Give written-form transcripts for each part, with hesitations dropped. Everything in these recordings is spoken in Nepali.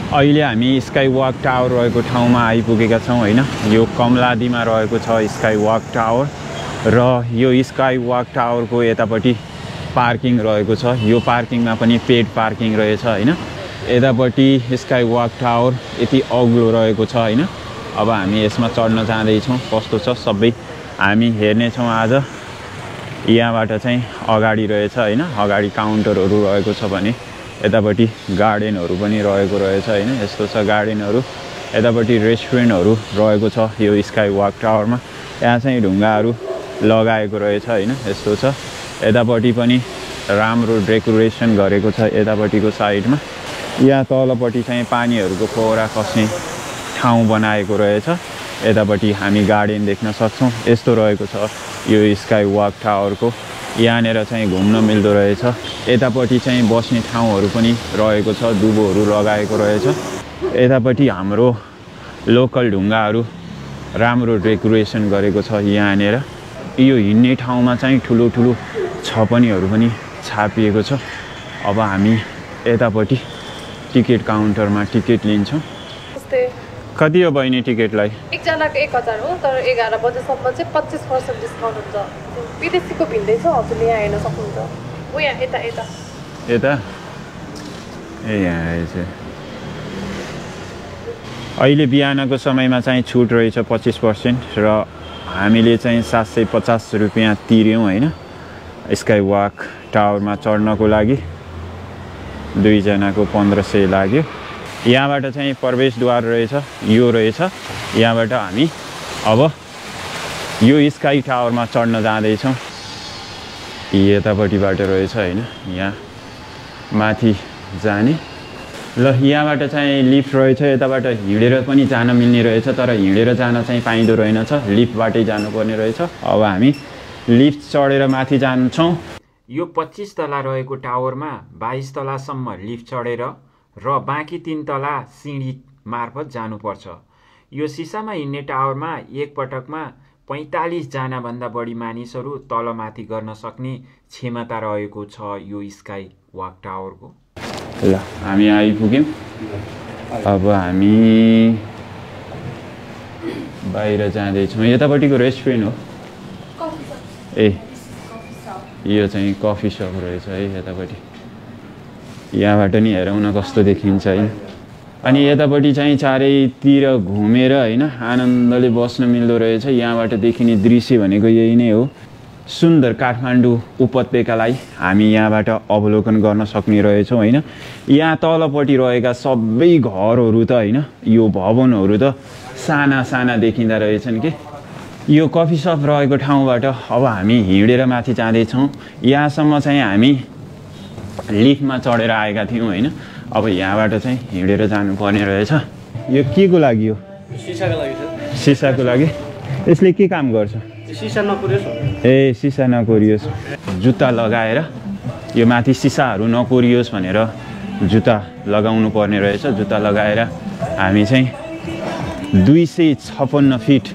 अहिले हामी स्काई वक टावर रहेको ठाउँमा आइपुगेका छौँ हैन। यो कमलादीमा रहेको छ स्काई वक टावर र यो स्काई वक टावरको यतापट्टि पार्किङ रहेको छ। यो पार्किङमा पनि पेड पार्किङ रहेछ हैन। यतापट्टि स्काई वक टावर यति अग्लो रहेको छ हैन। अब हामी यसमा चढ्न जाँदैछौँ। कस्तो छ सबै हामी हेर्नेछौँ आज। यहाँबाट चाहिँ अगाडि रहेछ हैन। अगाडि काउन्टरहरू रहेको छ भने यतापट्टि गार्डनहरू पनि रहेको रहेछ हैन। यस्तो छ गार्डनहरू। यतापट्टि रेस्टुरेन्टहरू रहेको छ यो स्काई वक टावरमा। यहाँ चाहिँ ढुङ्गाहरू लगाएको रहेछ हैन। यस्तो छ। यतापट्टि पनि राम्रो डेकोरेसन गरेको छ यतापट्टिको साइडमा। यहाँ तलपट्टि चाहिँ पानीहरूको फोहरा खस्ने ठाउँ बनाएको रहेछ। यतापट्टि हामी गार्डन देख्न सक्छौँ। यस्तो रहेको छ यो स्काई वक टावरको। यहाँनिर चाहिँ घुम्न मिल्दो रहेछ। यतापट्टि चाहिँ बस्ने ठाउँहरू पनि रहेको छ। दुबोहरू लगाएको रहेछ। यतापट्टि हाम्रो लोकल ढुङ्गाहरू राम्रो डेकोरेसन गरेको छ यहाँनिर। यो हिँड्ने ठाउँमा चाहिँ ठुलो ठुलो छपनीहरू पनि छापिएको छ। अब हामी यतापट्टि टिकट काउन्टरमा टिकट लिन्छौँ। कति हो बहिनी टिकटलाई? एकजनाको 1000 हो, तर 11 बजेसम्म चाहिँ 25% डिस्काउन्ट हुन्छ। विदेशीको भिन्दै छ, हजुरले यहाँ हेर्न सक्नुहुन्छ। ओ यहाँ यता यता यता ए यहाँ रहेछ। अहिले बिहानको समयमा चाहिँ छुट रहेछ 25% र हामीले चाहिँ 750 रुपियाँ तिर्यौँ हैन स्काई वक टावरमा चढ्नको लागि। दुईजनाको 1500 लाग्यो। यहाँबाट चाहिँ प्रवेशद्वार रहेछ यो रहेछ। यहाँबाट हामी अब यो स्काई टावरमा चढ्न जाँदैछौँ। यतापट्टिबाट रहेछ हैन। यहाँ माथि जाने ल यहाँबाट चाहिँ लिफ्ट रहेछ। यताबाट हिँडेर पनि जान मिल्ने रहेछ, तर हिँडेर जान चाहिँ पाइँदो रहेनछ, लिफ्टबाटै जानुपर्ने रहेछ। अब हामी लिफ्ट चढेर माथि जान्छौँ। यो 25 तला रहेको टावरमा 22 तलासम्म लिफ्ट चढेर र बाँकी 3 तला सिँढी मार्फत जानुपर्छ। यो सिसामा हिँड्ने टावरमा एक पटकमा 45 जनाभन्दा बढी मानिसहरू तलमाथि गर्न सक्ने क्षमता रहेको छ यो स्काई वक टावरको। ल हामी आइपुग्यौँ। अब हामी बाहिर जाँदैछौँ। यतापट्टिको रेस्टुरेन्ट हो। ए यो चाहिँ कफी सप रहेछ है यतापट्टि। यहाँबाट नि हेरौँ न कस्तो देखिन्छ है। अनि यतापट्टि चाहिँ चारैतिर घुमेर हैन आनन्दले बस्न मिल्दो रहेछ। यहाँबाट देखिने दृश्य भनेको यही नै हो। सुन्दर काठमाडौँ उपत्यकालाई हामी यहाँबाट अवलोकन गर्न सक्ने रहेछौँ हैन। यहाँ तलपट्टि रहेका सबै घरहरू त हैन, यो भवनहरू त साना साना देखिँदा रहेछन् के। यो कफी सप रहेको ठाउँबाट अब हामी हिँडेर माथि जाँदैछौँ। यहाँसम्म चाहिँ हामी लिफ्टमा चढेर आएका थियौँ हैन। अब यहाँबाट चाहिँ हिँडेर जानुपर्ने रहेछ। यो के को लागि हो? सिसाको लागि छ। सिसाको लागि? यसले के काम गर्छ? सिसा नकोरियोस्। ए सिसा नकोरियोस्। जुत्ता लगाएर यो माथि सिसाहरू नकोरियोस् भनेर जुत्ता लगाउनु पर्ने रहेछ। जुत्ता लगाएर हामी चाहिँ 256 फिट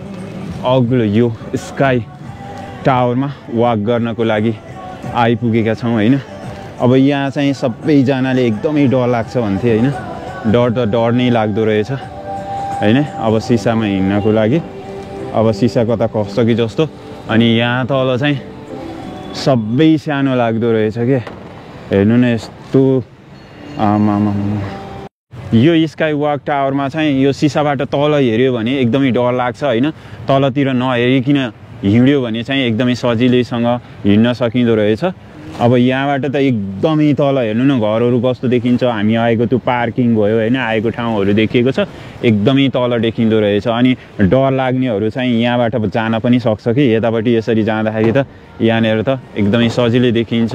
अग्लो यो स्काई टावरमा वाक गर्नको लागि आइपुगेका छौँ हैन। अब यहाँ चाहिँ सबैजनाले एकदमै डर लाग्छ भन्थे हैन। डर त डर नै लाग्दो रहेछ हैन। अब सिसामा हिँड्नको लागि अब सिसा कता खस्छ कि जस्तो। अनि यहाँ तल चाहिँ सबै सानो लाग्दो रहेछ के। हेर्नु न यस्तो आमामा। यो स्काई वक टावरमा चाहिँ यो सिसाबाट तल हेऱ्यो भने एकदमै डर लाग्छ हैन। तलतिर नहेरिकन हिँड्यो भने चाहिँ एकदमै सजिलैसँग हिँड्न सकिँदो रहेछ। अब यहाँबाट त एकदमै तल हेर्नु न घरहरू कस्तो देखिन्छ। हामी आएको त्यो पार्किङ भयो हैन, आएको ठाउँहरू देखिएको छ। एकदमै तल देखिँदो रहेछ। अनि डर लाग्नेहरू चाहिँ यहाँबाट जान पनि सक्छ कि। यतापट्टि यसरी जाँदाखेरि त यहाँनिर त एकदमै सजिलै देखिन्छ।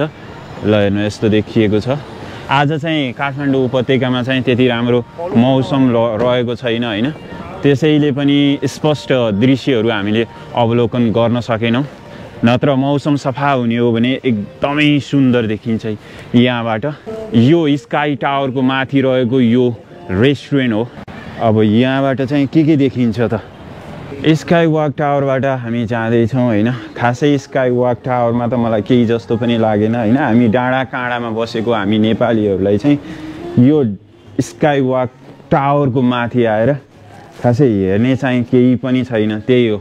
ल हेर्नु यस्तो देखिएको छ। आज चाहिँ काठमाडौँ उपत्यकामा चाहिँ त्यति राम्रो मौसम रहेको छैन हैन। त्यसैले पनि स्पष्ट दृश्यहरू हामीले अवलोकन गर्न सकेनौँ। नत्र मौसम सफा हुने हो भने एकदमै सुन्दर देखिन्छ यहाँबाट। यो स्काई टावरको माथि रहेको यो रेस्टुरेन्ट हो। अब यहाँबाट चाहिँ के देखिन्छ त? स्काई वक टावरबाट हामी जाँदैछौँ हैन। खासै स्काई वक टावरमा त मलाई केही जस्तो पनि लागेन हैन। हामी डाँडा काँडामा बसेको हामी नेपालीहरूलाई चाहिँ यो स्काई वक टावरको माथि आएर खासै हेर्ने चाहिँ केही पनि छैन। त्यही हो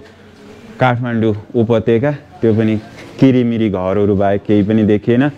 काठमाडौँ उपत्यका, त्यो पनि किरिमिरी घरहरू बाहेक केही पनि देखिएन।